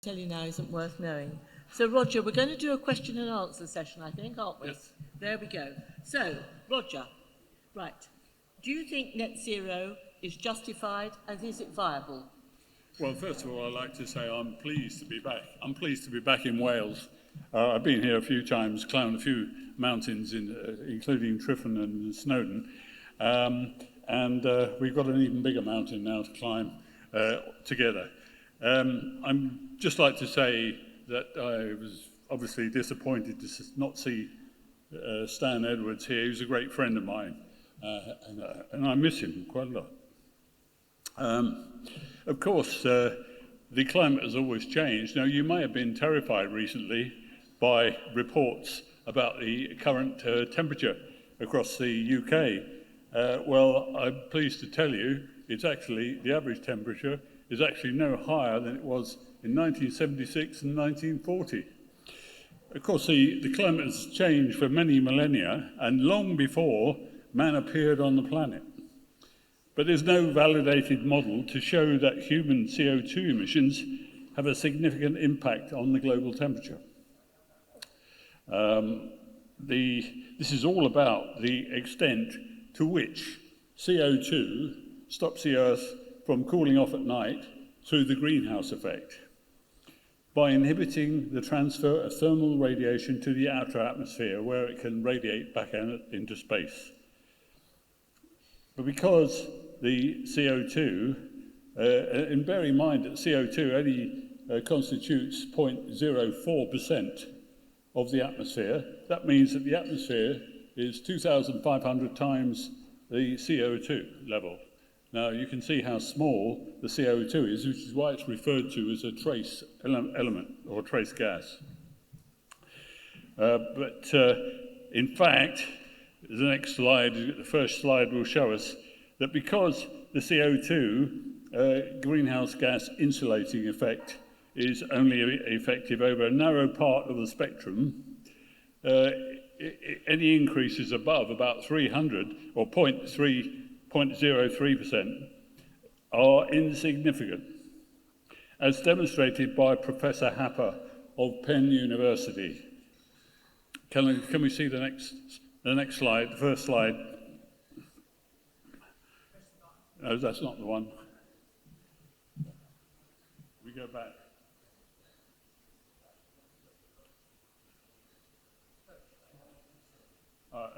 tell you now isn't worth knowing. So, Roger, we're going to do a question and answer session, I think, aren't we? Yes. There we go. So, Roger, right. Do you think net zero is justified and is it viable? Well, first of all, I'd like to say I'm pleased to be back. I'm pleased to be back in Wales. I've been here a few times, climbed a few mountains, including Tryfan and Snowdon. And we've got an even bigger mountain now to climb together. I'm just like to say that I was obviously disappointed to not see Stan Edwards here. He was a great friend of mine, and I miss him quite a lot. Of course, the climate has always changed. Now, you may have been terrified recently by reports about the current temperature across the UK. Well, I'm pleased to tell you it's actually, the average temperature is actually no higher than it was in 1976 and 1940. Of course, the climate has changed for many millennia and long before man appeared on the planet. But there's no validated model to show that human CO2 emissions have a significant impact on the global temperature. This is all about the extent to which CO2 stops the Earth from cooling off at night through the greenhouse effect by inhibiting the transfer of thermal radiation to the outer atmosphere where it can radiate back out into space. But because the CO2, and bear in mind that CO2 only constitutes 0.04% of the atmosphere, that means that the atmosphere is 2,500 times the CO2 level. Now, you can see how small the CO2 is, which is why it's referred to as a trace element or trace gas. But in fact, the next slide, the first slide will show us that because the CO2 greenhouse gas insulating effect is only effective over a narrow part of the spectrum, any increases above about 300 or 0.03% are insignificant, as demonstrated by Professor Happer of Penn University. Can we see the next slide, the first slide? No, that's not the one. We go back.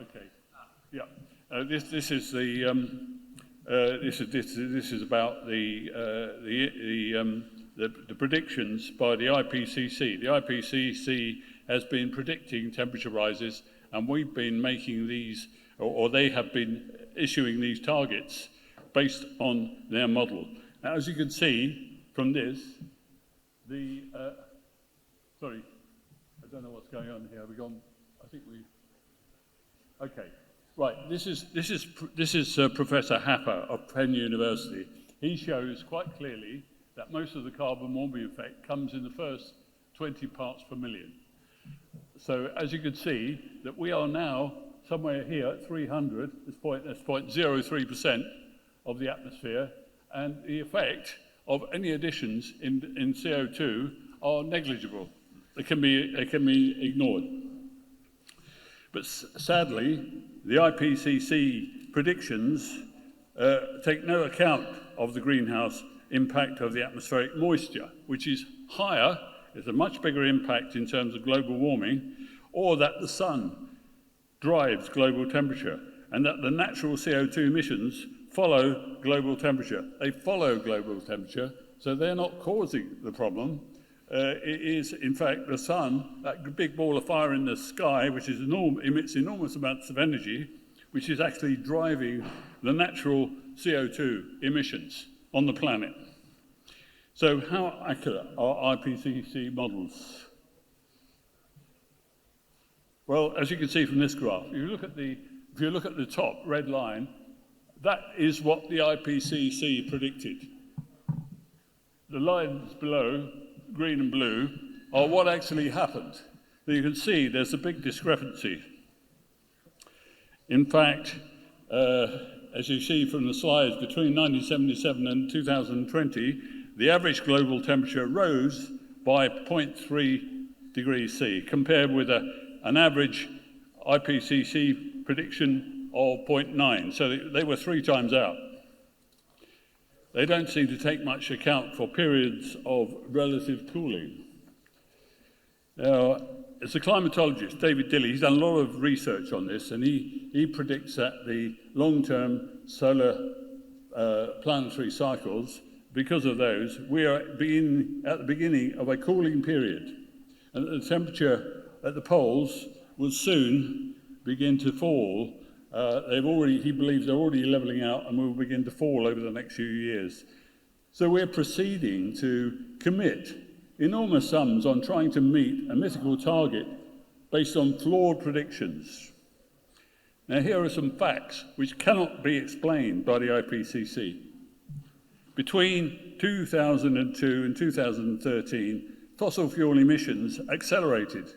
Okay. Yeah. This is the this is about the predictions by the IPCC. The IPCC has been predicting temperature rises, and we've been making these, or they have been issuing these targets based on their model. Now, as you can see from this, sorry, I don't know what's going on here. We've gone. I think we. Okay. Right, this is Professor Happer of Penn University. He shows quite clearly that most of the carbon warming effect comes in the first 20 parts per million. So as you can see, that we are now somewhere here at 300, that's 0.03% of the atmosphere, and the effect of any additions in CO2 are negligible. They can be ignored. But sadly, the IPCC predictions take no account of the greenhouse impact of the atmospheric moisture, which is higher, is a much bigger impact in terms of global warming, or that the sun drives global temperature, and that the natural CO2 emissions follow global temperature. They follow global temperature, so they're not causing the problem. It is, in fact, the sun, that big ball of fire in the sky, which is emits enormous amounts of energy, which is actually driving the natural CO2 emissions on the planet. So how accurate are IPCC models? Well, as you can see from this graph, if you look at the top red line, that is what the IPCC predicted. The lines below, green and blue, are what actually happened. You can see there's a big discrepancy. In fact, as you see from the slides, between 1977 and 2020, the average global temperature rose by 0.3 degrees C, compared with an average IPCC prediction of 0.9. So they were 3 times out. They don't seem to take much account for periods of relative cooling. Now, as a climatologist, David Dilley, he's done a lot of research on this, and he predicts that the long-term solar planetary cycles, because of those, we are at the beginning of a cooling period, and the temperature at the poles will soon begin to fall. He believes they're already levelling out and will begin to fall over the next few years. So we're proceeding to commit enormous sums on trying to meet a mythical target based on flawed predictions. Now, here are some facts which cannot be explained by the IPCC. Between 2002 and 2013, fossil fuel emissions accelerated,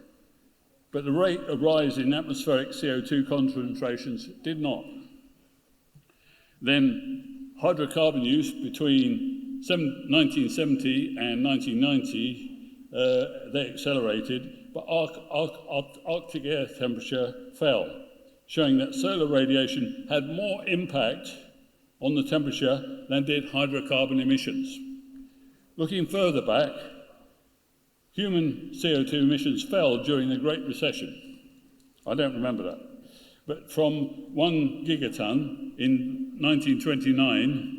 but the rate of rise in atmospheric CO2 concentrations did not. Then hydrocarbon use between 1970 and 1990, they accelerated, but Arctic air temperature fell, showing that solar radiation had more impact on the temperature than did hydrocarbon emissions. Looking further back, human CO2 emissions fell during the Great Recession. I don't remember that. But from 1 gigaton in 1929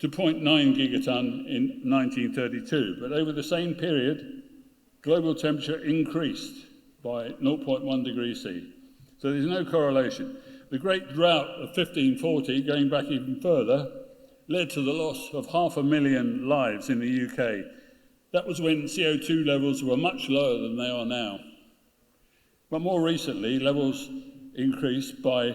to 0.9 gigaton in 1932. But over the same period, global temperature increased by 0.1 degrees C. So there's no correlation. The Great Drought of 1540, going back even further, led to the loss of 500,000 lives in the UK. That was when CO2 levels were much lower than they are now. But more recently, levels increased by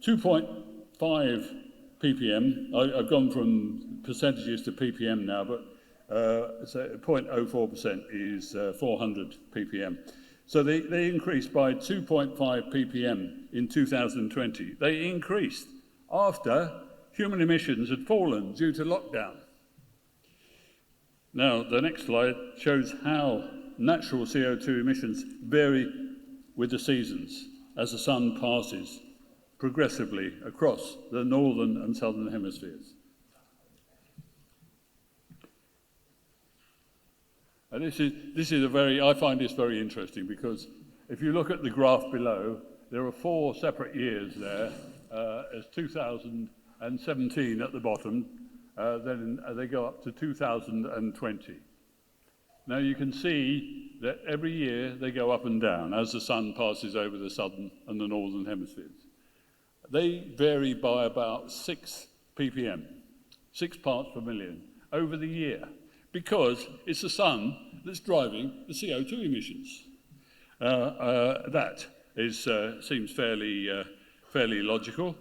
2.5 ppm. I've gone from percentages to ppm now, but 0.04% is 400 ppm. So they increased by 2.5 ppm in 2020. They increased after human emissions had fallen due to lockdown. Now, the next slide shows how natural CO2 emissions vary with the seasons as the sun passes progressively across the northern and southern hemispheres. And I find this very interesting, because if you look at the graph below, there are 4 separate years there, as 2017 at the bottom, then they go up to 2020. Now you can see that every year they go up and down as the sun passes over the southern and the northern hemispheres. They vary by about 6 ppm, 6 parts per million, over the year, because it's the sun that's driving the CO2 emissions. That seems fairly logical,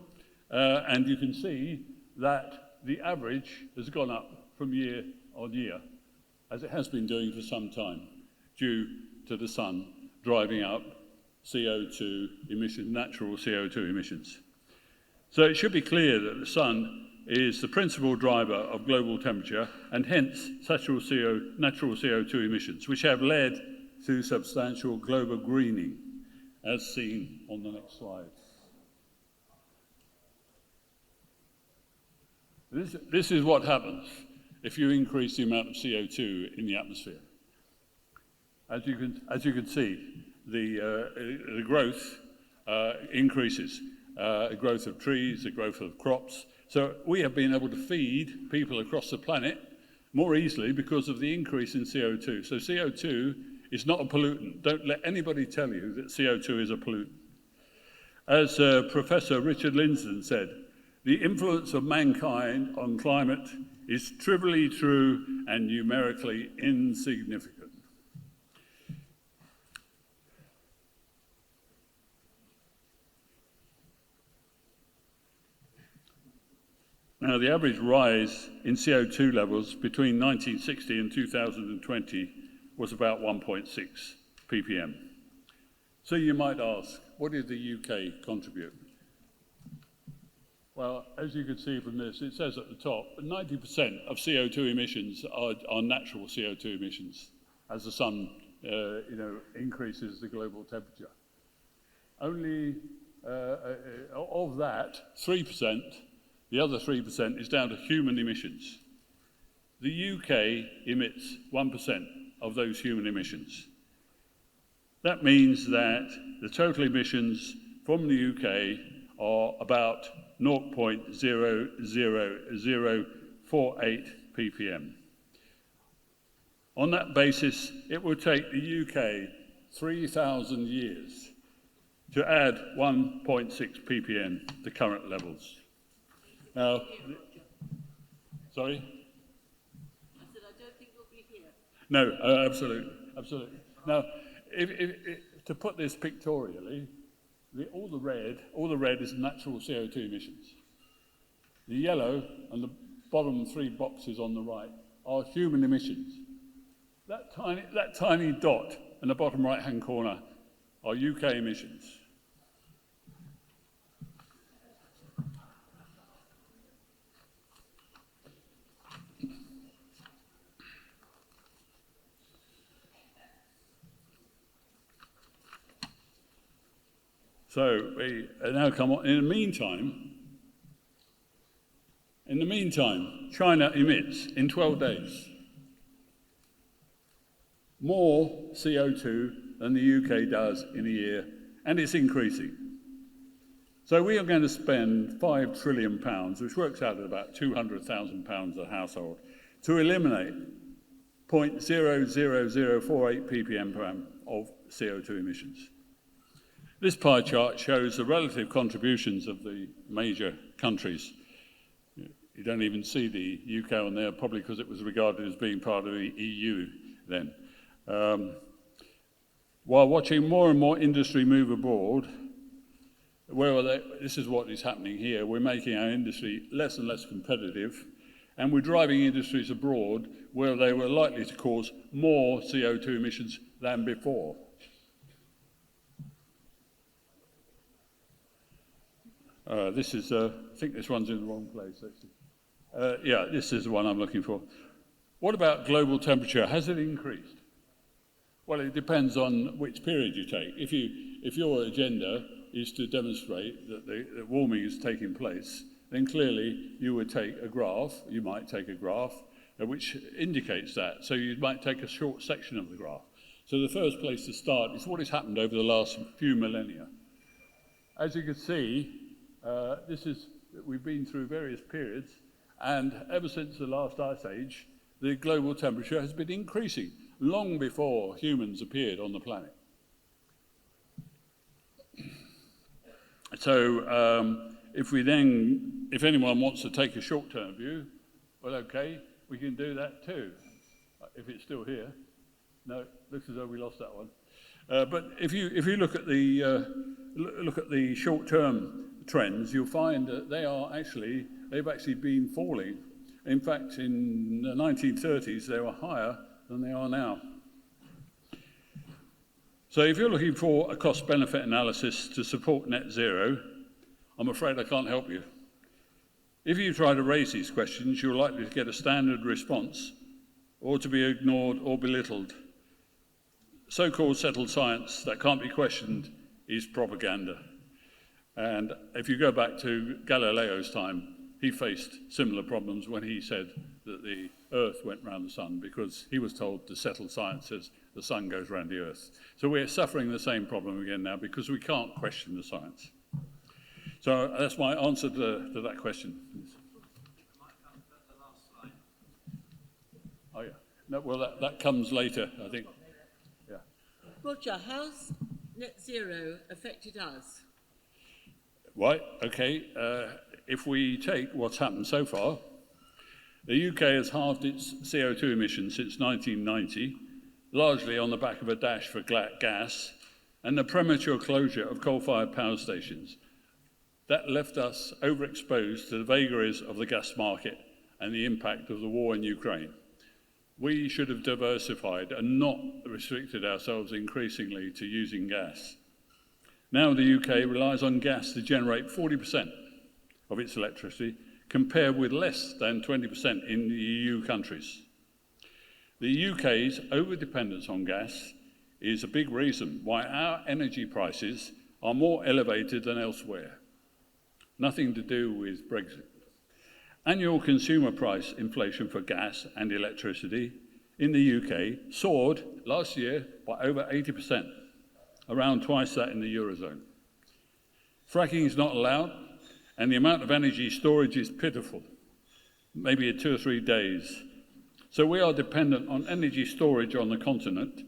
and you can see that the average has gone up from year on year, as it has been doing for some time, due to the sun driving up CO2 emissions, natural CO2 emissions. So it should be clear that the sun is the principal driver of global temperature, and hence natural CO2 emissions, which have led to substantial global greening, as seen on the next slide. This is what happens if you increase the amount of CO2 in the atmosphere. As you can see, the growth increases, the growth of trees, the growth of crops. So we have been able to feed people across the planet more easily because of the increase in CO2. So CO2 is not a pollutant. Don't let anybody tell you that CO2 is a pollutant. As Professor Richard Lindzen said, the influence of mankind on climate is trivially true and numerically insignificant. Now, the average rise in CO2 levels between 1960 and 2020 was about 1.6 ppm. So you might ask, what did the UK contribute? Well, as you can see from this, it says at the top, 90% of CO2 emissions are natural CO2 emissions, as the sun, increases the global temperature. Only of that, 3%, the other 3% is down to human emissions. The UK emits 1% of those human emissions. That means that the total emissions from the UK are about 0.00048 ppm. On that basis, it would take the UK 3,000 years to add 1.6 ppm to current levels. Now, sorry? I said I don't think we'll be here. No, absolutely, absolutely. Now, to put this pictorially, all the red is natural CO2 emissions. The yellow and the bottom three boxes on the right are human emissions. That tiny dot in the bottom right-hand corner are UK emissions. So we now come on. In the meantime, China emits in 12 days more CO2 than the UK does in a year, and it's increasing. So we are going to spend £5 trillion, which works out at about £200,000 a household, to eliminate 0.00048 ppm per annum of CO2 emissions. This pie chart shows the relative contributions of the major countries. You don't even see the UK on there, probably because it was regarded as being part of the EU then. While watching more and more industry move abroad, this is what is happening here. We're making our industry less and less competitive, and we're driving industries abroad where they were likely to cause more CO2 emissions than before. This is, I think this one's in the wrong place, actually. Yeah, this is the one I'm looking for. What about global temperature? Has it increased? Well, it depends on which period you take. If your agenda is to demonstrate that warming is taking place, then clearly you would take a graph, which indicates that. So you might take a short section of the graph. So the first place to start is what has happened over the last few millennia. As you can see, we've been through various periods, and ever since the last ice age, the global temperature has been increasing, long before humans appeared on the planet. So if anyone wants to take a short-term view, well, okay, we can do that too, if it's still here. No, looks as though we lost that one. But if you look at the short-term trends, you'll find that they've actually been falling. In fact, in the 1930s, they were higher than they are now. So if you're looking for a cost-benefit analysis to support net zero, I'm afraid I can't help you. If you try to raise these questions, you're likely to get a standard response or to be ignored or belittled. So-called settled science that can't be questioned is propaganda. And if you go back to Galileo's time, he faced similar problems when he said that the Earth went round the sun, because he was told the settled science says the sun goes round the Earth. So we're suffering the same problem again now because we can't question the science. So that's my answer to that question. Oh yeah. No, well, that comes later, I think. Yeah. Roger, how's net zero affected us? Right, okay. If we take what's happened so far, the UK has halved its CO2 emissions since 1990, largely on the back of a dash for gas and the premature closure of coal-fired power stations. That left us overexposed to the vagaries of the gas market and the impact of the war in Ukraine. We should have diversified and not restricted ourselves increasingly to using gas. Now the UK relies on gas to generate 40% of its electricity, compared with less than 20% in the EU countries. The UK's over-dependence on gas is a big reason why our energy prices are more elevated than elsewhere. Nothing to do with Brexit. Annual consumer price inflation for gas and electricity in the UK soared last year by over 80%, around twice that in the Eurozone. Fracking is not allowed, and the amount of energy storage is pitiful, maybe in 2 or 3 days. So we are dependent on energy storage on the continent,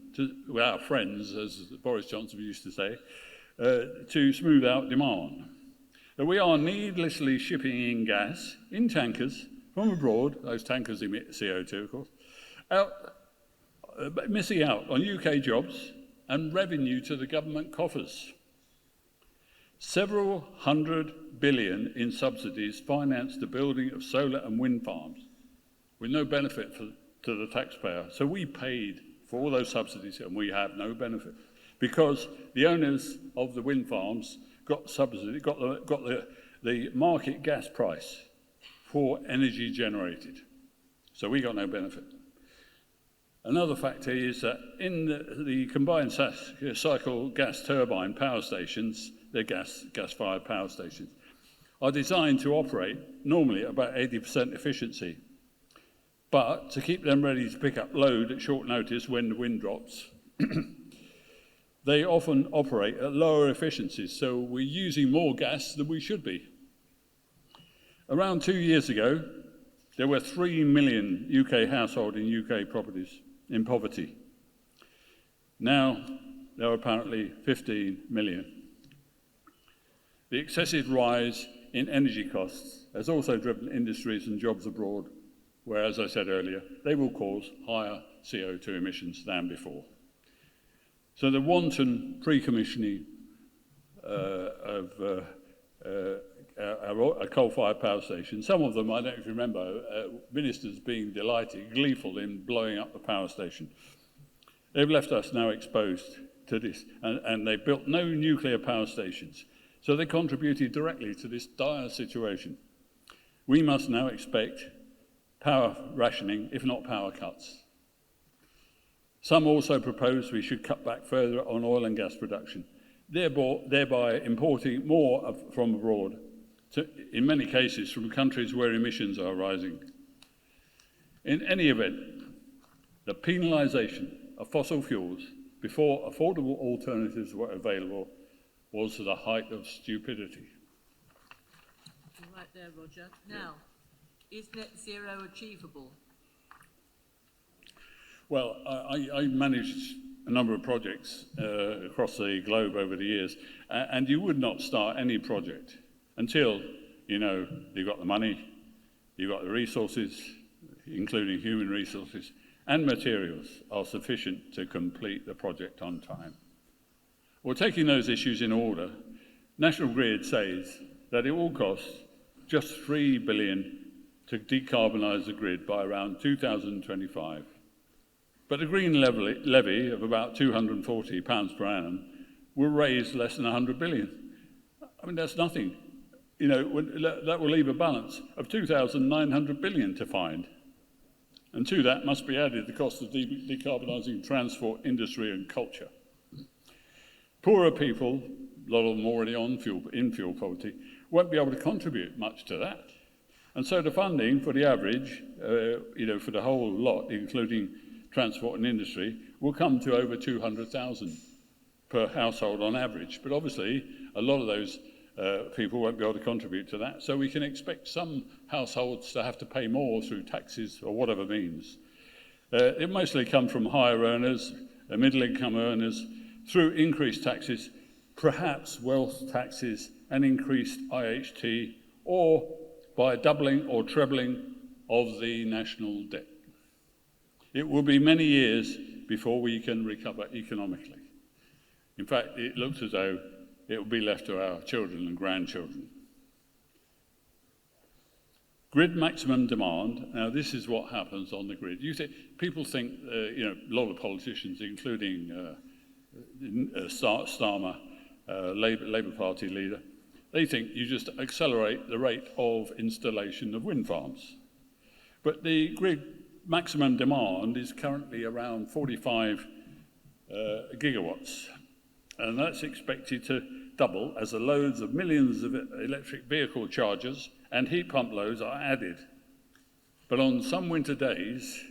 with our friends, as Boris Johnson used to say, to smooth out demand. So we are needlessly shipping in gas in tankers from abroad, those tankers emit CO2, of course, missing out on UK jobs and revenue to the government coffers. Several hundred billion in subsidies financed the building of solar and wind farms with no benefit to the taxpayer. So we paid for all those subsidies and we have no benefit because the owners of the wind farms got subsidy, got the market gas price for energy generated. So we got no benefit. Another factor is that in the combined cycle gas turbine power stations, they're gas-fired power stations, are designed to operate normally at about 80% efficiency. But to keep them ready to pick up load at short notice when the wind drops, they often operate at lower efficiencies, so we're using more gas than we should be. Around 2 years ago, there were 3 million UK households in UK properties in poverty. Now, there are apparently 15 million. The excessive rise in energy costs has also driven industries and jobs abroad, where, as I said earlier, they will cause higher CO2 emissions than before. So the wanton pre-commissioning of a coal-fired power station, some of them, I don't know if you remember, ministers being delighted, gleeful in blowing up the power station. They've left us now exposed to this, and they built no nuclear power stations. So they contributed directly to this dire situation. We must now expect power rationing, if not power cuts. Some also propose we should cut back further on oil and gas production, thereby importing more from abroad, in many cases from countries where emissions are rising. In any event, the penalisation of fossil fuels before affordable alternatives were available was the height of stupidity. You're right there, Roger. Now, is net zero achievable? Well, I managed a number of projects across the globe over the years, and you would not start any project until, you've got the money, you've got the resources, including human resources, and materials are sufficient to complete the project on time. Well, taking those issues in order, National Grid says that it will cost just $3 billion to decarbonise the grid by around 2025. But the green levy of about £240 per annum will raise less than 100 billion. I mean, that's nothing. That will leave a balance of 2,900 billion to find. And to that must be added the cost of decarbonising transport, industry and culture. Poorer people, a lot of them already in fuel poverty, won't be able to contribute much to that. And so the funding for the average, for the whole lot, including transport and industry, will come to over 200,000 per household on average. But obviously, a lot of those people won't be able to contribute to that. So we can expect some households to have to pay more through taxes or whatever means. It mostly comes from higher earners, middle-income earners, through increased taxes, perhaps wealth taxes and increased IHT, or by doubling or trebling of the national debt. It will be many years before we can recover economically. In fact, it looks as though it will be left to our children and grandchildren. Grid maximum demand. Now, this is what happens on the grid. People think, a lot of politicians, including Starmer, Labour Party leader, they think you just accelerate the rate of installation of wind farms. But the grid maximum demand is currently around 45 gigawatts, and that's expected to double as the loads of millions of electric vehicle chargers and heat pump loads are added. But on some winter days,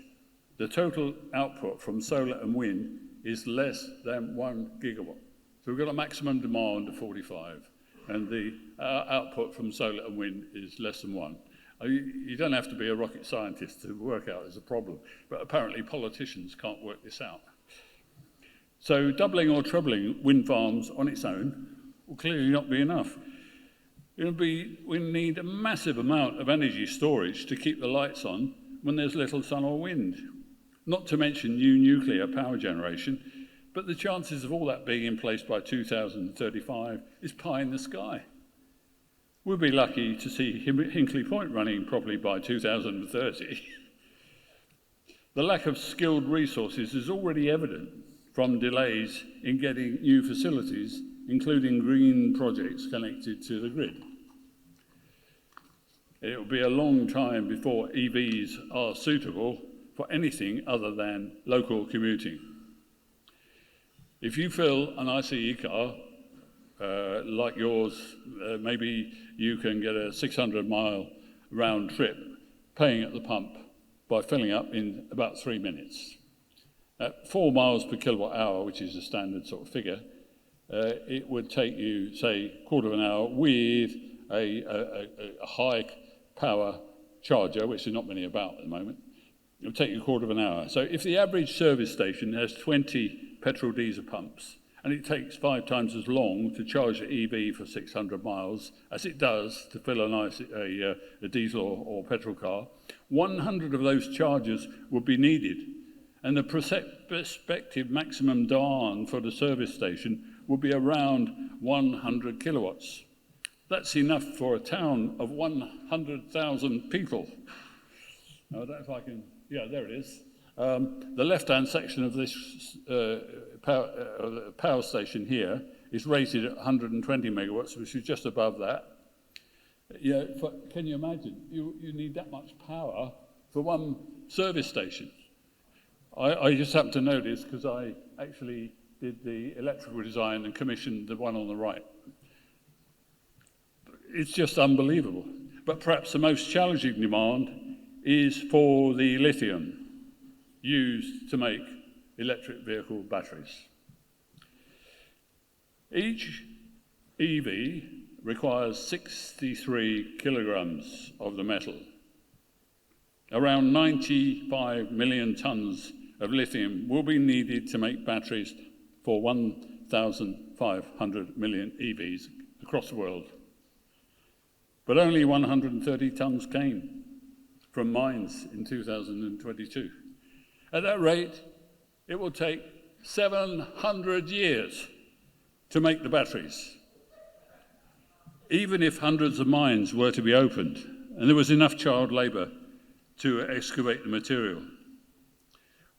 the total output from solar and wind is less than 1 gigawatt. So we've got a maximum demand of 45, and the output from solar and wind is less than 1. You don't have to be a rocket scientist to work out there's a problem, but apparently politicians can't work this out. So doubling or trebling wind farms on its own will clearly not be enough. We need a massive amount of energy storage to keep the lights on when there's little sun or wind, not to mention new nuclear power generation, but the chances of all that being in place by 2035 is pie in the sky. We'll be lucky to see Hinkley Point running properly by 2030. The lack of skilled resources is already evident from delays in getting new facilities, including green projects connected to the grid. It will be a long time before EVs are suitable for anything other than local commuting. If you fill an ICE car like yours, maybe you can get a 600-mile round trip paying at the pump by filling up in about 3 minutes. At 4 miles per kilowatt hour, which is a standard sort of figure, it would take you, say, a quarter of an hour with a high power charger, which there's not many about at the moment. It would take you a quarter of an hour. So if the average service station has 20 petrol diesel pumps, and it takes 5 times as long to charge the EV for 600 miles as it does to fill a diesel or petrol car, 100 of those chargers would be needed. And the prospective maximum demand for the service station would be around 100 kilowatts. That's enough for a town of 100,000 people. I don't know if I can, yeah, there it is. The left-hand section of this power station here is rated at 120 megawatts, which is just above that. Yeah, can you imagine? You need that much power for one service station. I just happened to notice because I actually did the electrical design and commissioned the one on the right. It's just unbelievable. But perhaps the most challenging demand is for the lithium used to make electric vehicle batteries. Each EV requires 63 kilograms of the metal. Around 95 million tons of lithium will be needed to make batteries for 1,500 million EVs across the world. But only 130 tons came from mines in 2022. At that rate, it will take 700 years to make the batteries. Even if hundreds of mines were to be opened and there was enough child labour to excavate the material,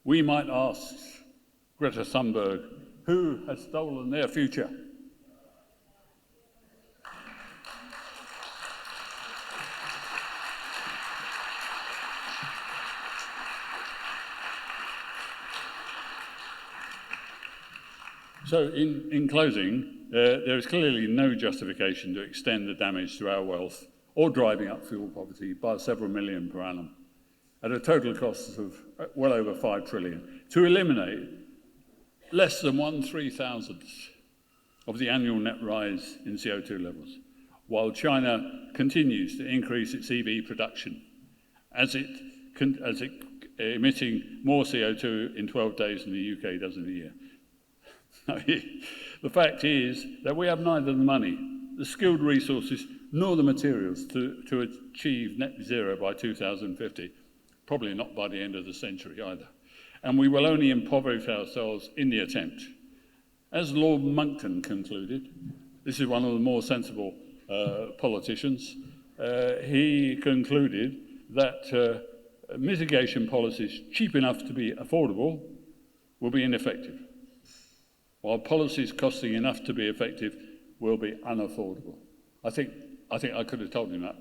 we might ask Greta Thunberg, who has stolen their future? So in closing, there is clearly no justification to extend the damage to our wealth or driving up fuel poverty by several million per annum at a total cost of well over 5 trillion to eliminate less than 1/3,000th of the annual net rise in CO2 levels, while China continues to increase its EV production as it emitting more CO2 in 12 days than the UK does in a year. The fact is that we have neither the money, the skilled resources, nor the materials to achieve net zero by 2050, probably not by the end of the century either. And we will only impoverish ourselves in the attempt. As Lord Monckton concluded, this is one of the more sensible politicians, he concluded that mitigation policies cheap enough to be affordable will be ineffective, while policies costing enough to be effective will be unaffordable. I think I could have told him that.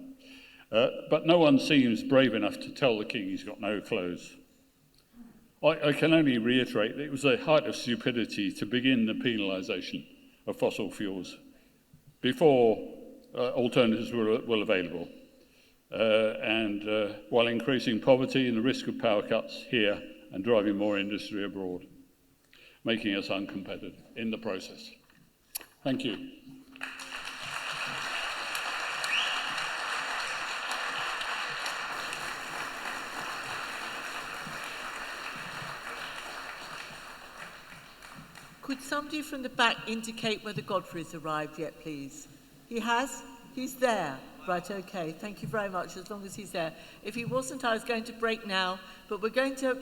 But no one seems brave enough to tell the king he's got no clothes. I can only reiterate that it was a height of stupidity to begin the penalisation of fossil fuels before alternatives were available, and while increasing poverty and the risk of power cuts here and driving more industry abroad, making us uncompetitive in the process. Thank you. Could somebody from the back indicate whether Godfrey's arrived yet, please? He has? He's there. Right, okay. Thank you very much, as long as he's there. If he wasn't, I was going to break now, but we're going to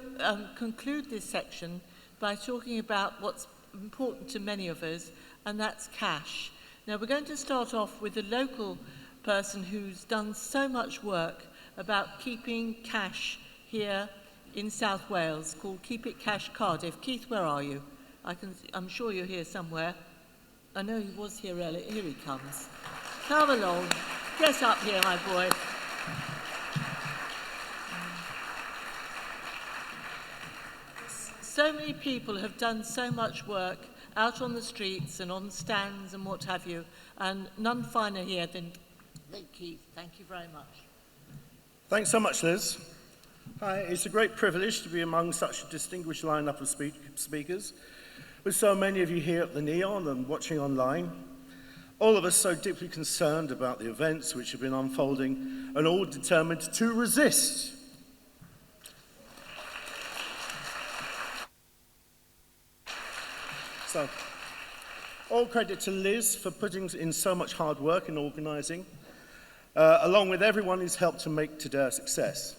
conclude this section by talking about what's important to many of us, and that's cash. Now, we're going to start off with a local person who's done so much work about keeping cash here in South Wales, called Keep It Cash Cardiff. Keith, where are you? I'm sure you're here somewhere. I know he was here earlier. Here he comes. Come along. Get up here, my boy. So many people have done so much work out on the streets and on stands and what have you, and none finer here than Keith. Thank you very much. Thanks so much, Liz. Hi, it's a great privilege to be among such a distinguished lineup of speakers, with so many of you here at the Neon and watching online. All of us so deeply concerned about the events which have been unfolding and all determined to resist. So, all credit to Liz for putting in so much hard work in organising, along with everyone who's helped to make today a success.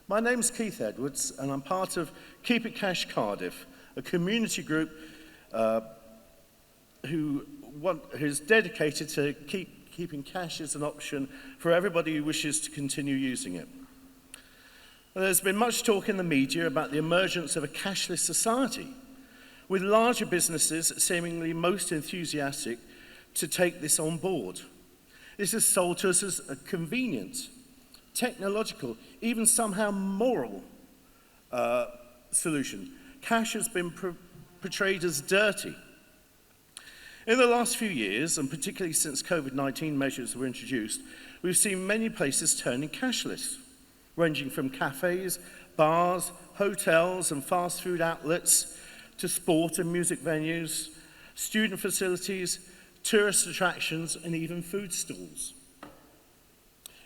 My name's Keith Edwards, and I'm part of Keep It Cash Cardiff, a community group who's dedicated to keeping cash as an option for everybody who wishes to continue using it. There's been much talk in the media about the emergence of a cashless society, with larger businesses seemingly most enthusiastic to take this on board. This is sold to us as a convenient, technological, even somehow moral solution. Cash has been portrayed as dirty. In the last few years, and particularly since COVID-19 measures were introduced, we've seen many places turning cashless, ranging from cafes, bars, hotels, and fast food outlets to sport and music venues, student facilities, tourist attractions, and even food stalls.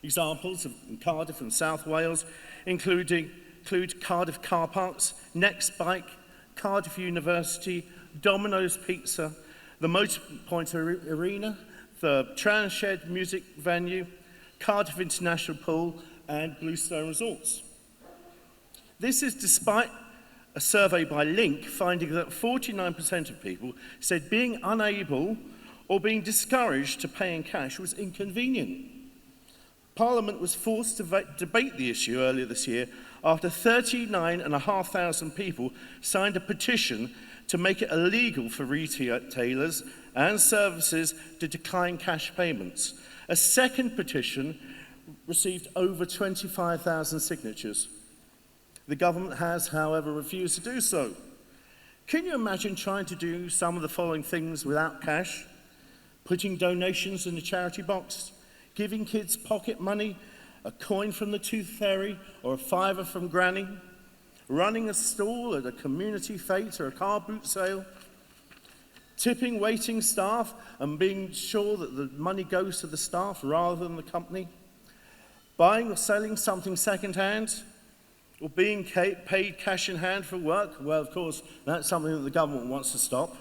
Examples in Cardiff and South Wales include Cardiff car parks, Next Bike, Cardiff University, Domino's Pizza, the Motorpoint Arena, the Transhed music venue, Cardiff International Pool, and Bluestone Resorts. This is despite a survey by Link finding that 49% of people said being unable or being discouraged to pay in cash was inconvenient. Parliament was forced to debate the issue earlier this year after 39,500 people signed a petition to make it illegal for retailers and services to decline cash payments. A second petition received over 25,000 signatures. The government has, however, refused to do so. Can you imagine trying to do some of the following things without cash? Putting donations in the charity box, giving kids pocket money, a coin from the tooth fairy, or a fiver from granny, running a stall at a community fete or a car boot sale, tipping waiting staff and being sure that the money goes to the staff rather than the company, buying or selling something second-hand, or being paid cash in hand for work. Well, of course, that's something that the government wants to stop.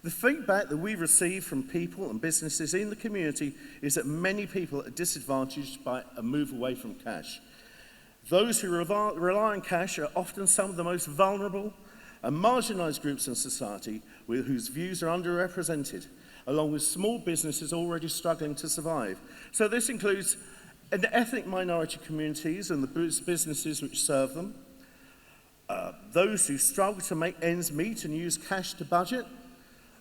The feedback that we receive from people and businesses in the community is that many people are disadvantaged by a move away from cash. Those who rely on cash are often some of the most vulnerable and marginalised groups in society whose views are underrepresented, along with small businesses already struggling to survive. So this includes ethnic minority communities and the businesses which serve them, those who struggle to make ends meet and use cash to budget,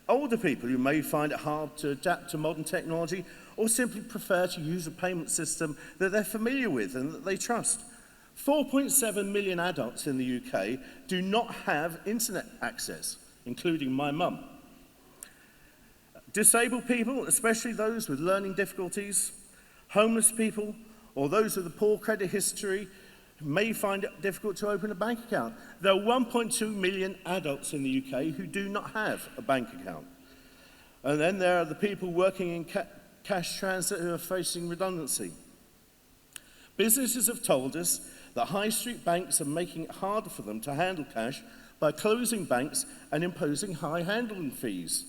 older people who may find it hard to adapt to modern technology or simply prefer to use a payment system that they're familiar with and that they trust. 4.7 million adults in the UK do not have internet access, including my mum. Disabled people, especially those with learning difficulties, homeless people, or those with a poor credit history, may find it difficult to open a bank account. There are 1.2 million adults in the UK who do not have a bank account. And then there are the people working in cash transit who are facing redundancy. Businesses have told us that high street banks are making it harder for them to handle cash by closing banks and imposing high handling fees.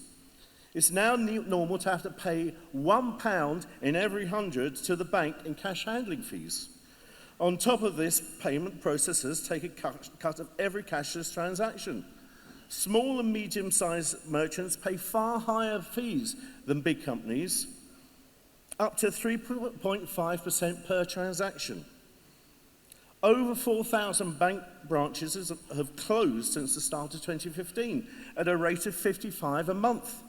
It's now normal to have to pay £1 in every 100 to the bank in cash handling fees. On top of this, payment processors take a cut of every cashless transaction. Small and medium-sized merchants pay far higher fees than big companies, up to 3.5% per transaction. Over 4,000 bank branches have closed since the start of 2015 at a rate of 55 a month.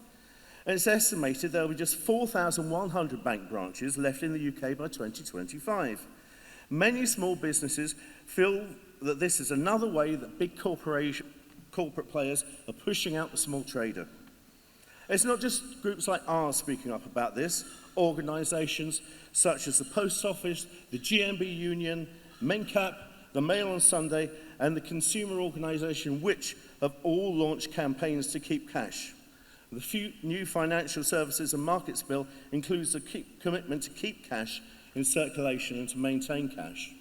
And it's estimated there will be just 4,100 bank branches left in the UK by 2025. Many small businesses feel that this is another way that big corporate players are pushing out the small trader. It's not just groups like ours speaking up about this. Organisations such as the Post Office, the GMB Union, MenCap, the Mail on Sunday, and the consumer organisation Which have all launched campaigns to keep cash. The new Financial Services and Markets Bill includes a commitment to keep cash in circulation and to maintain cash.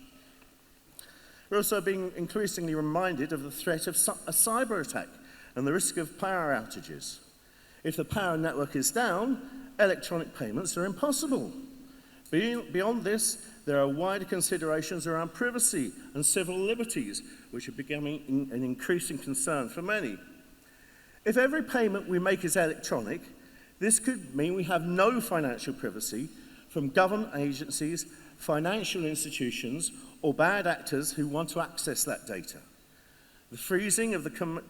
We're also being increasingly reminded of the threat of a cyber attack and the risk of power outages. If the power network is down, electronic payments are impossible. Beyond this, there are wider considerations around privacy and civil liberties, which are becoming an increasing concern for many. If every payment we make is electronic, this could mean we have no financial privacy from government agencies, financial institutions, or bad actors who want to access that data. The freezing of the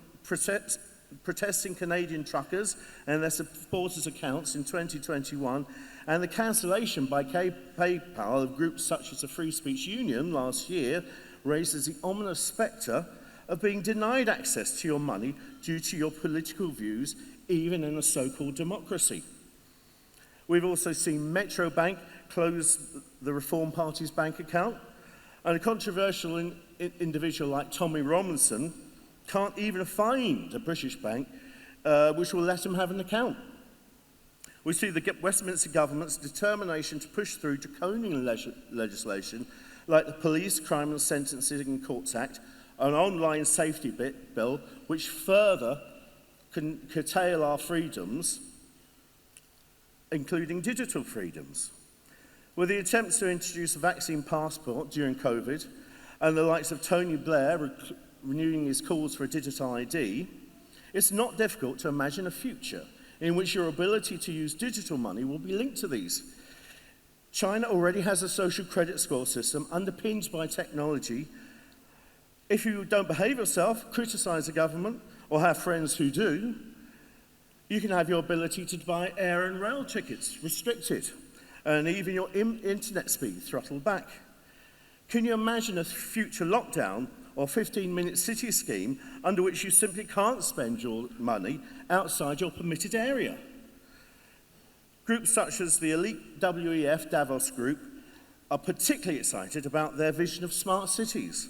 protesting Canadian truckers and their supporters' accounts in 2021 and the cancellation by PayPal of groups such as the Free Speech Union last year raises the ominous spectre of being denied access to your money due to your political views, even in a so-called democracy. We've also seen Metro Bank close the Reform Party's bank account, and a controversial individual like Tommy Robinson can't even find a British bank which will let him have an account. We see the Westminster government's determination to push through draconian legislation like the Police, Crime and Sentencing Courts Act, an online safety bill which further can curtail our freedoms, including digital freedoms. With the attempts to introduce a vaccine passport during COVID and the likes of Tony Blair renewing his calls for a digital ID, it's not difficult to imagine a future in which your ability to use digital money will be linked to these. China already has a social credit score system underpinned by technology. If you don't behave yourself, criticize the government, or have friends who do, you can have your ability to buy air and rail tickets restricted, and even your internet speed throttled back. Can you imagine a future lockdown or 15-minute city scheme under which you simply can't spend your money outside your permitted area? Groups such as the elite WEF Davos Group are particularly excited about their vision of smart cities.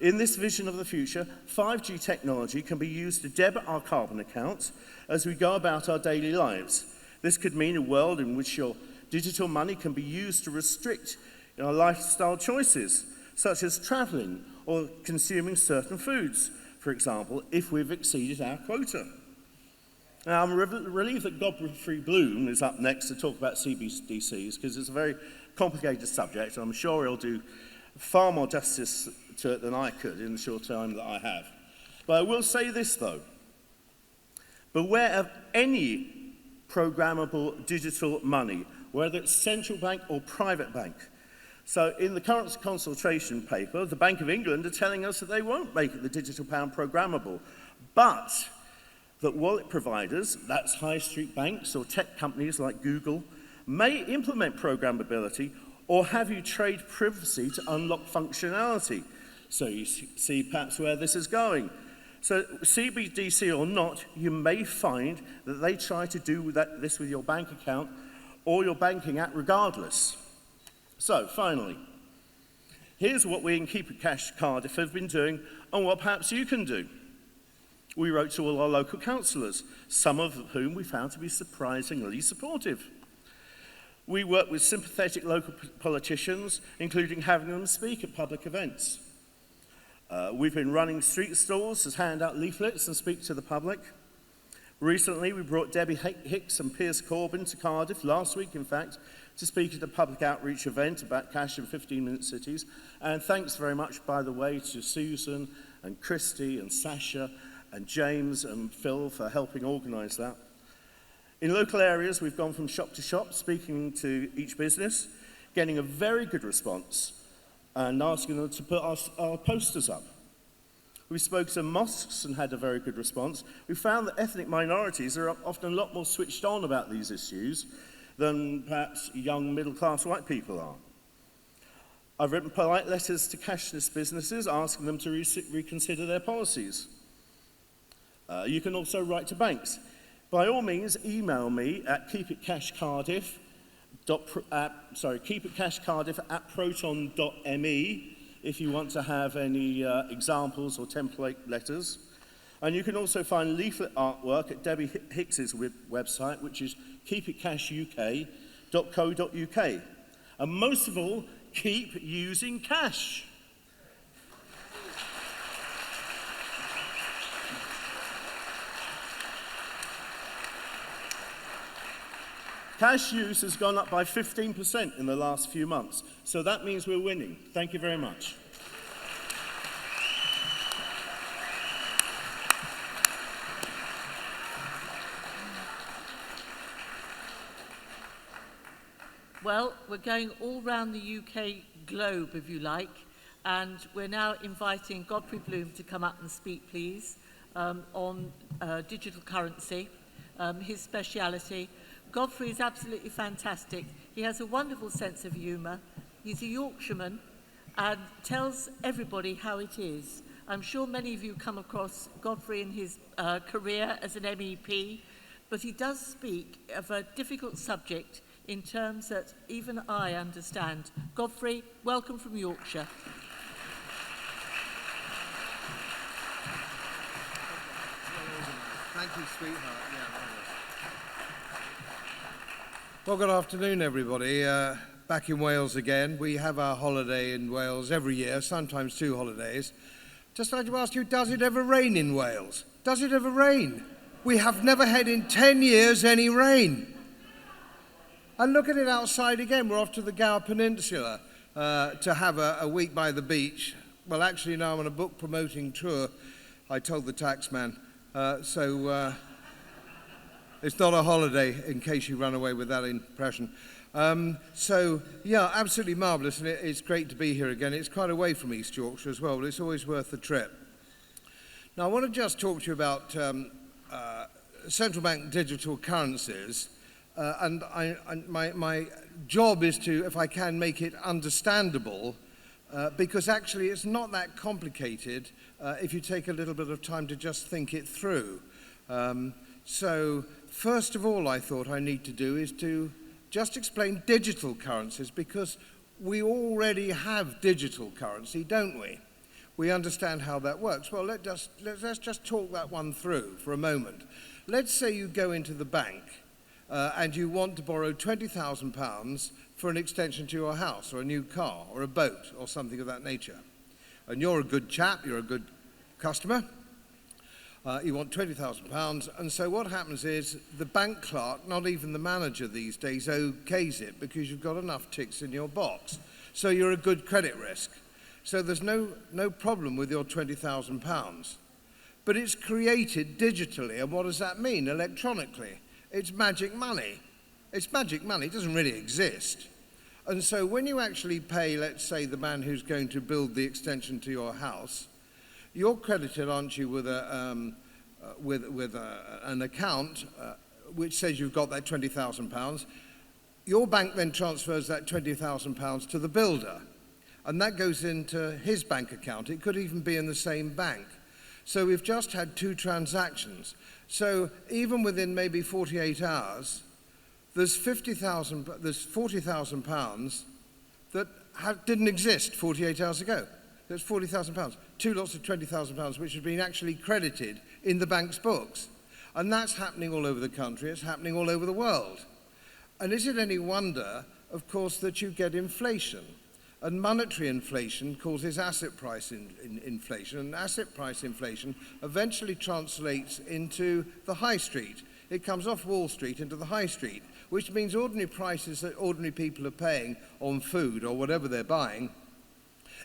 In this vision of the future, 5G technology can be used to debit our carbon accounts as we go about our daily lives. This could mean a world in which your digital money can be used to restrict our lifestyle choices, such as traveling or consuming certain foods, for example, if we've exceeded our quota. Now, I'm relieved that Godfrey Bloom is up next to talk about CBDCs, because it's a very complicated subject, and I'm sure he'll do far more justice to it than I could in the short time that I have. But I will say this, though. Beware of any programmable digital money, whether it's central bank or private bank. So in the current consultation paper, the Bank of England are telling us that they won't make the digital pound programmable, but that wallet providers, that's high street banks or tech companies like Google, may implement programmability Or have you traded privacy to unlock functionality? So you see perhaps where this is going. So CBDC or not, you may find that they try to do this with your bank account or your banking app regardless. So finally, here's what we in Keep It Cash Cardiff have been doing and what perhaps you can do. We wrote to all our local councillors, some of whom we found to be surprisingly supportive. We worked with sympathetic local politicians, including having them speak at public events. We've been running street stalls to hand out leaflets and speak to the public. Recently, we brought Debbie Hicks and Piers Corbyn to Cardiff, last week in fact, to speak at a public outreach event about cash in 15-minute cities. And thanks very much, by the way, to Susan and Christy and Sasha and James and Phil for helping organise that. In local areas, we've gone from shop to shop, speaking to each business, getting a very good response, and asking them to put our posters up. We spoke to mosques and had a very good response. We found that ethnic minorities are often a lot more switched on about these issues than perhaps young middle-class white people are. I've written polite letters to cashless businesses asking them to reconsider their policies. You can also write to banks. By all means, email me at keepitcashcardiff@proton.me if you want to have any examples or template letters. And you can also find leaflet artwork at Debbie Hicks's website, which is keepitcashuk.co.uk. And most of all, keep using cash. Cash use has gone up by 15% in the last few months, so that means we're winning. Thank you very much. Well, we're going all round the UK globe, if you like, and we're now inviting Godfrey Bloom to come up and speak, please, on digital currency, his speciality. Godfrey is absolutely fantastic. He has a wonderful sense of humour. He's a Yorkshireman and tells everybody how it is. I'm sure many of you come across Godfrey in his career as an MEP, but he does speak of a difficult subject in terms that even I understand. Godfrey, welcome from Yorkshire. Thank you, sweetheart. Yeah, well, good afternoon, everybody. Back in Wales again. We have our holiday in Wales every year, sometimes 2 holidays. Just like to ask you, does it ever rain in Wales? Does it ever rain? We have never had in 10 years any rain. And look at it outside again. We're off to the Gower Peninsula to have a week by the beach. Well, actually, now I'm on a book promoting tour. I told the taxman. It's not a holiday, in case you run away with that impression. Yeah, absolutely marvellous, and it's great to be here again. It's quite away from East Yorkshire as well, but it's always worth the trip. Now, I want to just talk to you about central bank digital currencies, and my job is to, if I can, make it understandable, because actually it's not that complicated if you take a little bit of time to just think it through. So, first of all, I thought I need to do is to just explain digital currencies, because we already have digital currency, don't we? We understand how that works. Well, let's just talk that one through for a moment. Let's say you go into the bank and you want to borrow £20,000 for an extension to your house, or a new car, or a boat, or something of that nature. And you're a good chap, you're a good customer. You want £20,000, and so what happens is the bank clerk, not even the manager these days, okays it because you've got enough ticks in your box. So you're a good credit risk. So there's no problem with your £20,000. But it's created digitally, and what does that mean? Electronically. It's magic money. It's magic money. It doesn't really exist. And so when you actually pay, let's say, the man who's going to build the extension to your house, you're credited, aren't you, with an account which says you've got that £20,000, Your bank then transfers that £20,000 to the builder, and that goes into his bank account. It could even be in the same bank. So we've just had two transactions. So even within maybe 48 hours, there's £40,000 that didn't exist 48 hours ago. There's £40,000, two lots of £20,000, which have been actually credited in the bank's books. And that's happening all over the country. It's happening all over the world. And is it any wonder, of course, that you get inflation? And monetary inflation causes asset price inflation, and asset price inflation eventually translates into the high street. It comes off Wall Street into the high street, which means ordinary prices that ordinary people are paying on food or whatever they're buying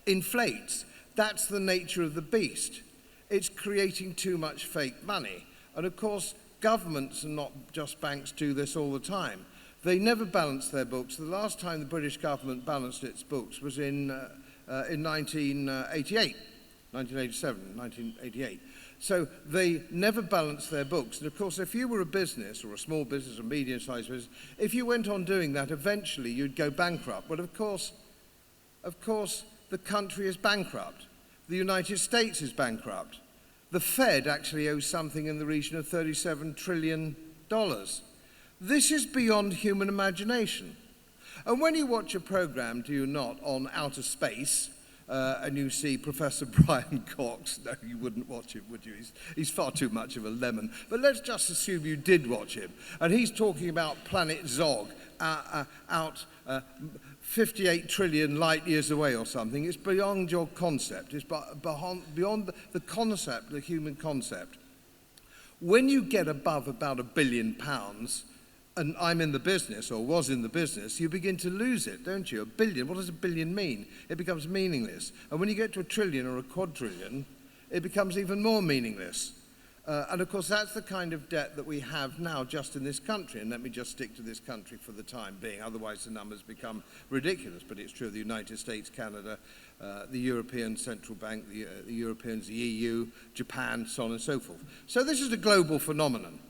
inflates. That's the nature of the beast. It's creating too much fake money. And of course, governments and not just banks do this all the time. They never balance their books. The last time the British government balanced its books was in 1988, 1987, 1988. So they never balanced their books. And of course, if you were a business or a small business or medium-sized business, if you went on doing that, eventually you'd go bankrupt. Well, of course, the country is bankrupt. The United States is bankrupt. The Fed actually owes something in the region of $37 trillion. This is beyond human imagination. And when you watch a program, do you not, on outer space, and you see Professor Brian Cox, no, you wouldn't watch him, would you? He's far too much of a lemon. But let's just assume you did watch him. And he's talking about planet Zog, out 58 trillion light years away or something. It's beyond your concept. It's beyond the concept, the human concept. When you get above about £1 billion, and I'm in the business, or was in the business, you begin to lose it, don't you? A billion, what does a billion mean? It becomes meaningless. And when you get to a trillion or a quadrillion, it becomes even more meaningless. And of course, that's the kind of debt that we have now just in this country. And let me just stick to this country for the time being. Otherwise, the numbers become ridiculous. But it's true, the United States, Canada, the European Central Bank, the Europeans, the EU, Japan, so on and so forth. So this is a global phenomenon.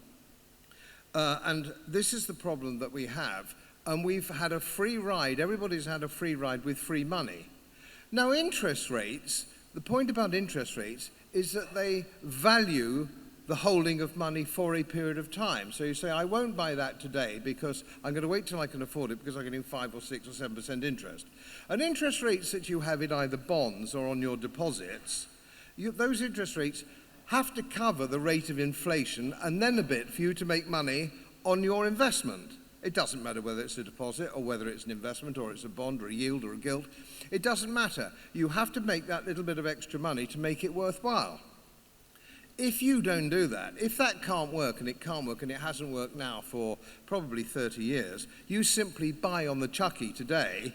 And this is the problem that we have. And we've had a free ride. Everybody's had a free ride with free money. Now, interest rates, the point about interest rates is that they value the holding of money for a period of time. So you say, I won't buy that today because I'm going to wait till I can afford it because I'm getting 5 or 6 or 7% interest. And interest rates that you have in either bonds or on your deposits, those interest rates have to cover the rate of inflation and then a bit for you to make money on your investment. It doesn't matter whether it's a deposit or whether it's an investment or it's a bond or a yield or a gilt. It doesn't matter. You have to make that little bit of extra money to make it worthwhile. If you don't do that, if that can't work and it hasn't worked now for probably 30 years, you simply buy on the chucky today.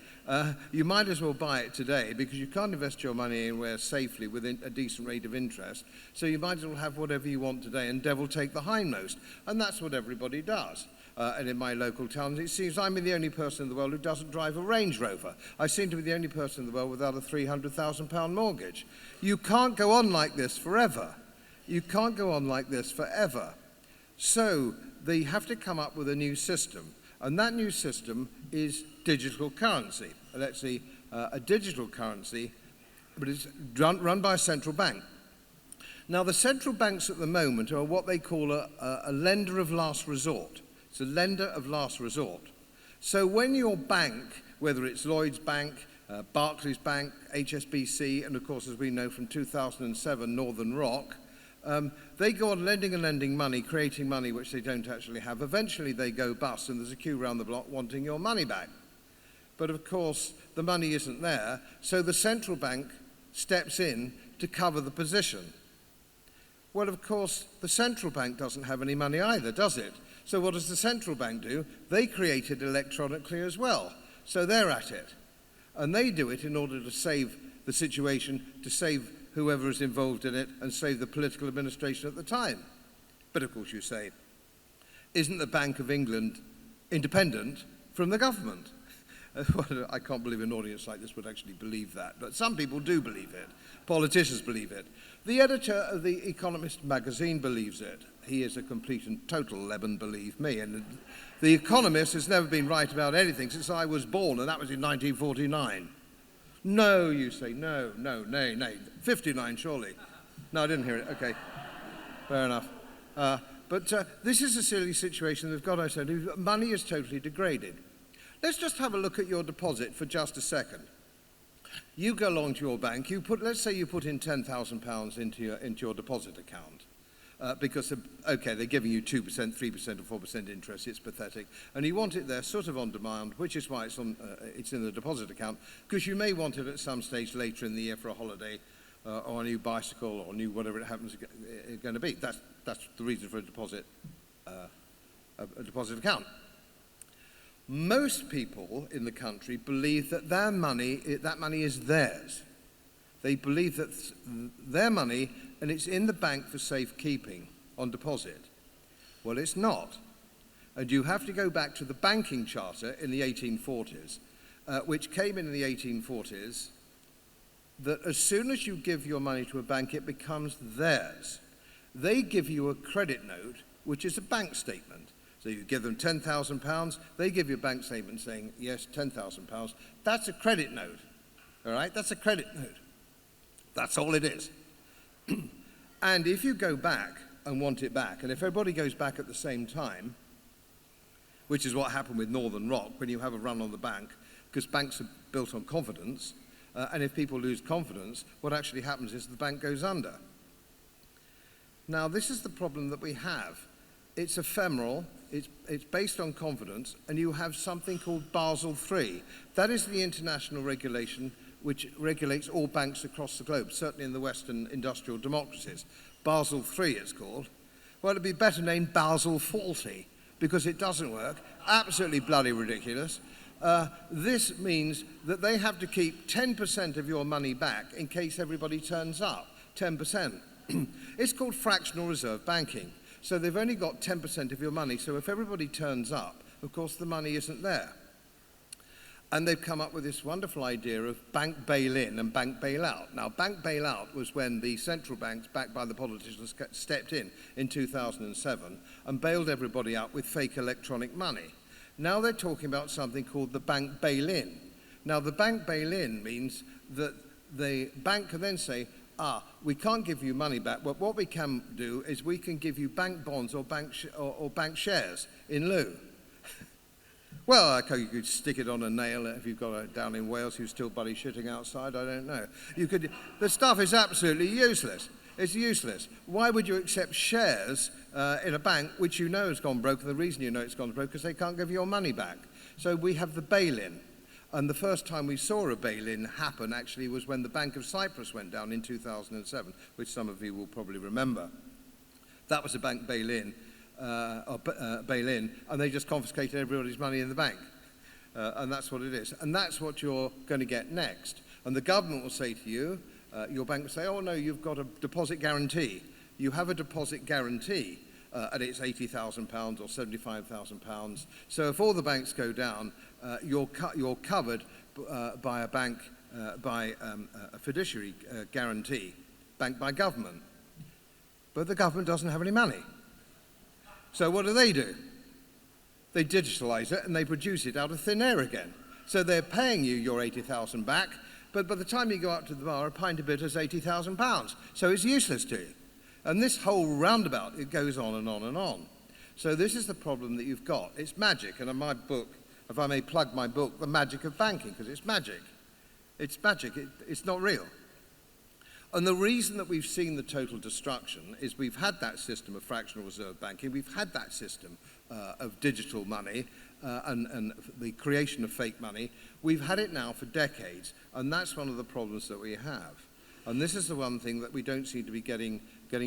You might as well buy it today because you can't invest your money anywhere safely within a decent rate of interest. So you might as well have whatever you want today and devil take the hindmost. And that's what everybody does. And in my local towns, it seems I'm the only person in the world who doesn't drive a Range Rover. I seem to be the only person in the world without a £300,000 mortgage. You can't go on like this forever. You can't go on like this forever. So they have to come up with a new system. And that new system is digital currency. Let's see, a digital currency, but it's run by a central bank. Now, the central banks at the moment are what they call a lender of last resort. It's a lender of last resort. So when your bank, whether it's Lloyds Bank, Barclays Bank, HSBC, and of course, as we know from 2007, Northern Rock, they go on lending and lending money, creating money which they don't actually have. Eventually they go bust and there's a queue round the block wanting your money back. But of course the money isn't there, so the central bank steps in to cover the position. Well, of course the central bank doesn't have any money either, does it? So what does the central bank do? They create it electronically as well. So they're at it. And they do it in order to save the situation, to save whoever is involved in it and save the political administration at the time. But of course you say, isn't the Bank of England independent from the government? I can't believe an audience like this would actually believe that, but some people do believe it. Politicians believe it. The editor of The Economist magazine believes it. He is a complete and total Lebanon, believe me. And The Economist has never been right about anything since I was born, and that was in 1949. No, you say, no, nay. 59, surely. No, I didn't hear it. Okay, fair enough. But this is a silly situation we've got ourselves. Money is totally degraded. Let's just have a look at your deposit for just a second. You go along to your bank, let's say you put in £10,000 into your deposit account. Because, okay, they're giving you 2%, 3% or 4% interest, it's pathetic. And you want it there sort of on demand, which is why it's in the deposit account, because you may want it at some stage later in the year for a holiday, or a new bicycle, or new whatever it happens going to be. That's the reason for a deposit account. Most people in the country believe that that money is theirs. They believe that their money, and it's in the bank for safekeeping on deposit. Well, it's not. And you have to go back to the banking charter in the 1840s, which came in the 1840s, that as soon as you give your money to a bank, it becomes theirs. They give you a credit note, which is a bank statement. So you give them £10,000, they give you a bank statement saying, yes, £10,000. That's a credit note, all right? That's a credit note. That's all it is. And if you go back and want it back, and if everybody goes back at the same time, which is what happened with Northern Rock when you have a run on the bank, because banks are built on confidence, and if people lose confidence, what actually happens is the bank goes under. Now, this is the problem that we have. It's ephemeral, it's based on confidence, and you have something called Basel III. That is the international regulation which regulates all banks across the globe, certainly in the Western industrial democracies. Basel III it's called. Well, it'd be better named Basel Faulty, because it doesn't work. Absolutely bloody ridiculous. This means that they have to keep 10% of your money back in case everybody turns up, 10%. It's called fractional reserve banking. So they've only got 10% of your money, so if everybody turns up, of course the money isn't there. And they've come up with this wonderful idea of bank bail-in and bank bail-out. Now, bank bail-out was when the central banks, backed by the politicians, stepped in 2007 and bailed everybody out with fake electronic money. Now they're talking about something called the bank bail-in. Now, the bank bail-in means that the bank can then say, we can't give you money back, but what we can do is we can give you bank bonds or bank shares in lieu. Well, you could stick it on a nail if you've got a down in Wales who's still bloody shitting outside, I don't know. The stuff is absolutely useless. It's useless. Why would you accept shares in a bank which you know has gone broke? And the reason you know it's gone broke is because they can't give you your money back. So we have the bail-in. And the first time we saw a bail-in happen actually was when the Bank of Cyprus went down in 2007, which some of you will probably remember. That was a bank bail-in, and they just confiscated everybody's money in the bank. And that's what it is. And that's what you're going to get next. And the government will say to you, your bank will say, oh no, you've got a deposit guarantee. You have a deposit guarantee, and it's £80,000 or £75,000. So if all the banks go down, you're covered by a bank, by a fiduciary guarantee, banked by government. But the government doesn't have any money. So what do? They digitalize it and they produce it out of thin air again. So they're paying you your 80,000 back, but by the time you go out to the bar, a pint of bitter is £80,000. So it's useless to you. And this whole roundabout, it goes on and on and on. So this is the problem that you've got. It's magic, and in my book, if I may plug my book, The Magic of Banking, because it's magic. It's magic, it's not real. And the reason that we've seen the total destruction is we've had that system of fractional reserve banking, we've had that system of digital money and the creation of fake money. We've had it now for decades, and that's one of the problems that we have. And this is the one thing that we don't seem to be getting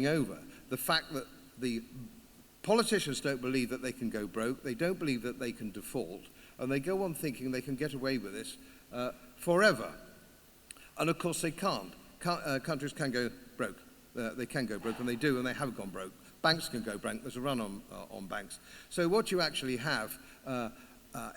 over. The fact that the politicians don't believe that they can go broke, they don't believe that they can default, and they go on thinking they can get away with this forever. And of course they can't. Countries can go broke. They can go broke, and they do, and they have gone broke. Banks can go broke. There's a run on banks. So what you actually have,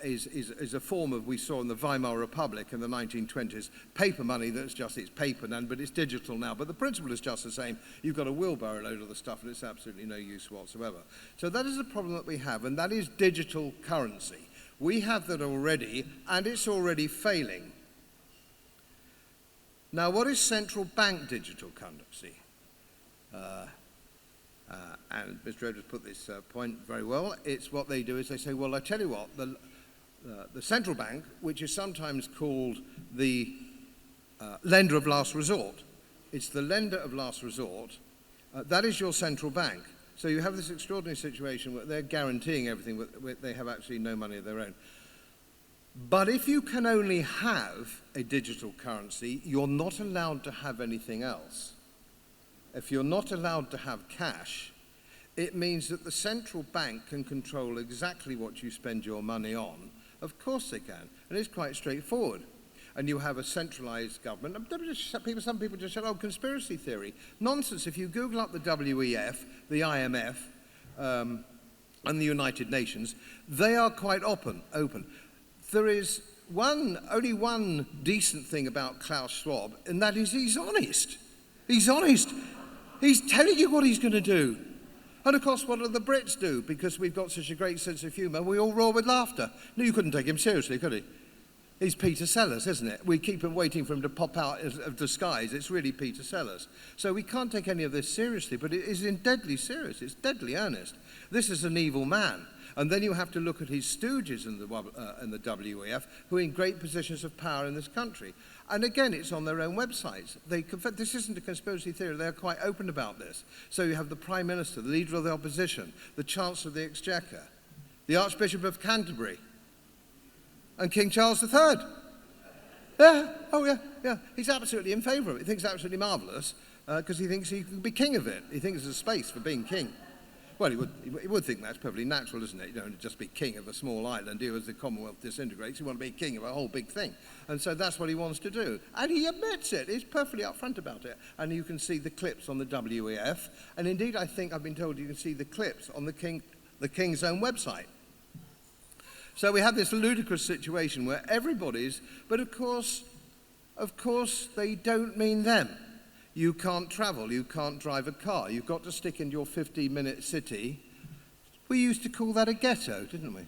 is a form of, we saw in the Weimar Republic in the 1920s, paper money that's just, it's paper now, but it's digital now. But the principle is just the same. You've got a wheelbarrow load of the stuff and it's absolutely no use whatsoever. So that is a problem that we have, and that is digital currency. We have that already, and it's already failing. Now, what is central bank digital currency? And Mr. Edwards put this point very well. It's what they do is they say, well, I tell you what, the central bank, which is sometimes called the lender of last resort, it's the lender of last resort, that is your central bank. So you have this extraordinary situation where they're guaranteeing everything, but they have actually no money of their own. But if you can only have a digital currency, you're not allowed to have anything else. If you're not allowed to have cash, it means that the central bank can control exactly what you spend your money on. Of course they can, and it's quite straightforward. And you have a centralized government. Some people just say, oh, conspiracy theory. Nonsense. If you Google up the WEF, the IMF, and the United Nations, they are quite open. There is only one decent thing about Klaus Schwab, and that is he's honest. He's honest. He's telling you what he's going to do. And of course, what do the Brits do? Because we've got such a great sense of humour, we all roar with laughter. No, you couldn't take him seriously, could he? He's Peter Sellers, isn't it? We keep waiting for him to pop out of disguise. It's really Peter Sellers. So we can't take any of this seriously, but it is deadly serious. It's deadly earnest. This is an evil man. And then you have to look at his stooges in the WEF, who are in great positions of power in this country. And again, it's on their own websites. This isn't a conspiracy theory. They're quite open about this. So you have the Prime Minister, the Leader of the Opposition, the Chancellor of the Exchequer, the Archbishop of Canterbury, and King Charles III. Yeah, oh yeah. He's absolutely in favour of it. He thinks it's absolutely marvellous because he thinks he can be king of it. He thinks there's a space for being king. Well, he would think that's perfectly natural, isn't it? You don't just be king of a small island. As the Commonwealth disintegrates, you want to be king of a whole big thing. And so that's what he wants to do. And he admits it. He's perfectly upfront about it. And you can see the clips on the WEF. And indeed, I think I've been told you can see the clips on the king's own website. So we have this ludicrous situation where everybody's, but of course, they don't mean them. You can't travel, you can't drive a car, you've got to stick in your 15-minute city. We used to call that a ghetto, didn't we?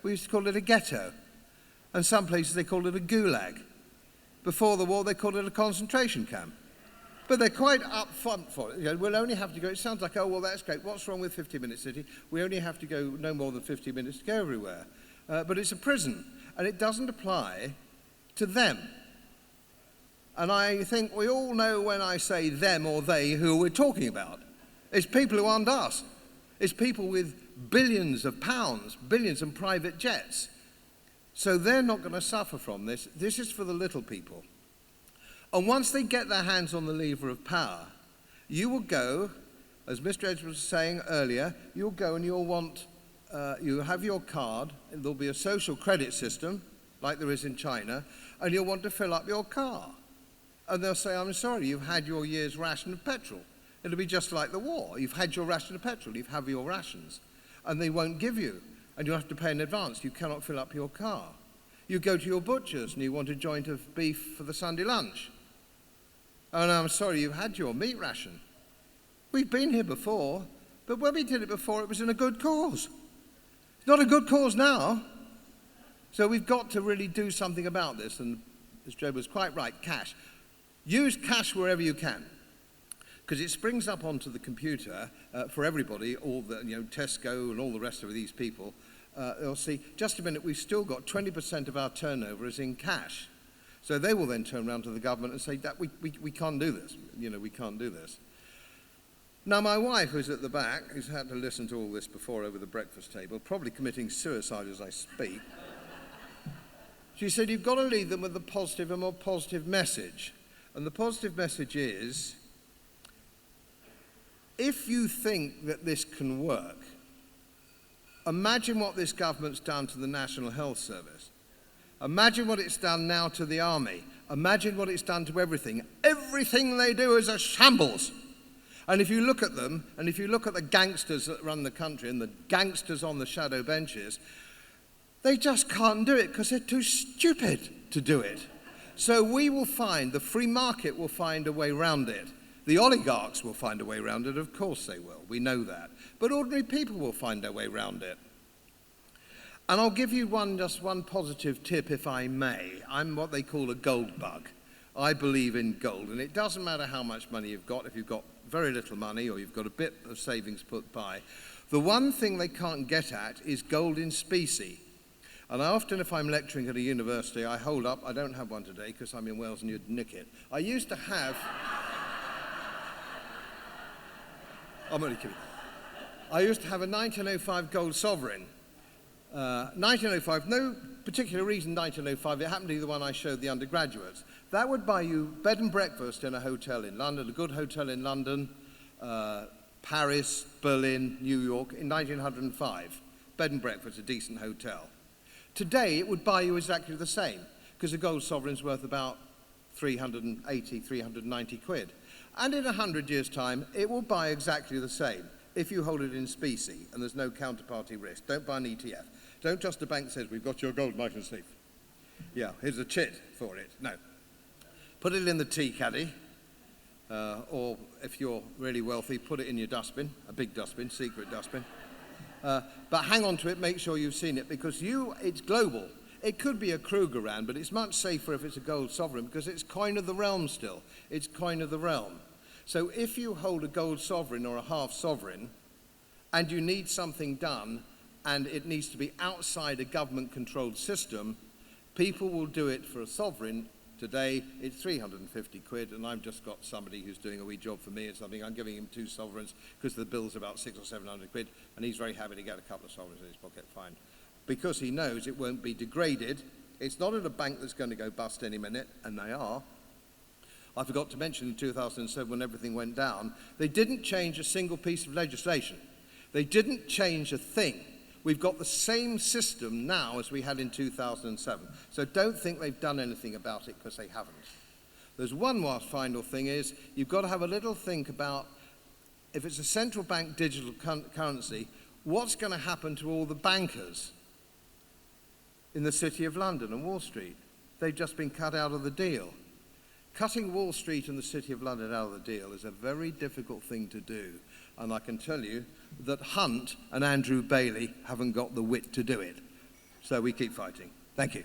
We used to call it a ghetto. And some places they called it a gulag. Before the war they called it a concentration camp. But they're quite upfront for it. You know, we'll only have to go, it sounds like, oh, well, that's great. What's wrong with 15-minute city? We only have to go no more than 50 minutes to go everywhere. But it's a prison, and it doesn't apply to them. And I think we all know when I say them or they who we're talking about. It's people who aren't us. It's people with billions of pounds, billions in private jets. So they're not going to suffer from this. This is for the little people. And once they get their hands on the lever of power, you will go, as Mr. Edwards was saying earlier, you'll go and you'll want, you have your card, and there'll be a social credit system, like there is in China, and you'll want to fill up your car. And they'll say, I'm sorry, you've had your year's ration of petrol. It'll be just like the war. You've had your ration of petrol, you've had your rations. And they won't give you, and you'll have to pay in advance. You cannot fill up your car. You go to your butcher's and you want a joint of beef for the Sunday lunch. And I'm sorry, you've had your meat ration. We've been here before, but when we did it before, it was in a good cause. It's not a good cause now. So we've got to really do something about this. And as Joe was quite right, cash. Use cash wherever you can, because it springs up onto the computer for everybody, all the, Tesco and all the rest of these people. They'll see, just a minute, we've still got 20% of our turnover is in cash. So they will then turn around to the government and say, that we can't do this. We can't do this. Now, my wife, who's at the back, who's had to listen to all this before over the breakfast table, probably committing suicide as I speak, she said, you've got to leave them with a more positive message. And the positive message is, if you think that this can work, imagine what this government's done to the National Health Service. Imagine what it's done now to the army. Imagine what it's done to everything. Everything they do is a shambles. And if you look at them, and if you look at the gangsters that run the country and the gangsters on the shadow benches, They just can't do it because they're too stupid to do it. So we will find, the free market will find a way around it. The oligarchs will find a way around it, of course they will, we know that. But ordinary people will find their way around it. And I'll give you just one positive tip, if I may. I'm what they call a gold bug. I believe in gold, and it doesn't matter how much money you've got, if you've got very little money or you've got a bit of savings put by. The one thing they can't get at is gold in specie. And often, if I'm lecturing at a university, I hold up, I don't have one today because I'm in Wales and you'd nick it. I used to have, I'm only kidding. I used to have a 1905 gold sovereign. 1905, no particular reason 1905, it happened to be the one I showed the undergraduates. That would buy you bed and breakfast in a hotel in London, a good hotel in London, Paris, Berlin, New York, in 1905. Bed and breakfast, a decent hotel. Today, it would buy you exactly the same, because a gold sovereign's worth about 380, 390 quid. And in 100 years' time, it will buy exactly the same if you hold it in specie and there's no counterparty risk. Don't buy an ETF. Don't trust a bank that says, we've got your gold nice and safe. Yeah, here's a chit for it. No. Put it in the tea caddy, or if you're really wealthy, put it in your dustbin, a big dustbin, secret dustbin. But hang on to it, make sure you've seen it, because it's global. It could be a Krugerrand, but it's much safer if it's a gold sovereign, because it's coin of the realm still. It's coin of the realm. So if you hold a gold sovereign or a half sovereign, and you need something done, and it needs to be outside a government-controlled system, people will do it for a sovereign. Today, it's 350 quid, and I've just got somebody who's doing a wee job for me or something. I'm giving him 2 sovereigns because the bill's about 600 or 700 quid, and he's very happy to get a couple of sovereigns in his pocket, fine. Because he knows it won't be degraded. It's not at a bank that's going to go bust any minute, and they are. I forgot to mention in 2007 when everything went down, they didn't change a single piece of legislation. They didn't change a thing. We've got the same system now as we had in 2007. So don't think they've done anything about it, because they haven't. There's one more final thing is, you've got to have a little think about, if it's a central bank digital currency, what's going to happen to all the bankers in the City of London and Wall Street? They've just been cut out of the deal. Cutting Wall Street and the City of London out of the deal is a very difficult thing to do. And I can tell you that Hunt and Andrew Bailey haven't got the wit to do it. So we keep fighting. Thank you.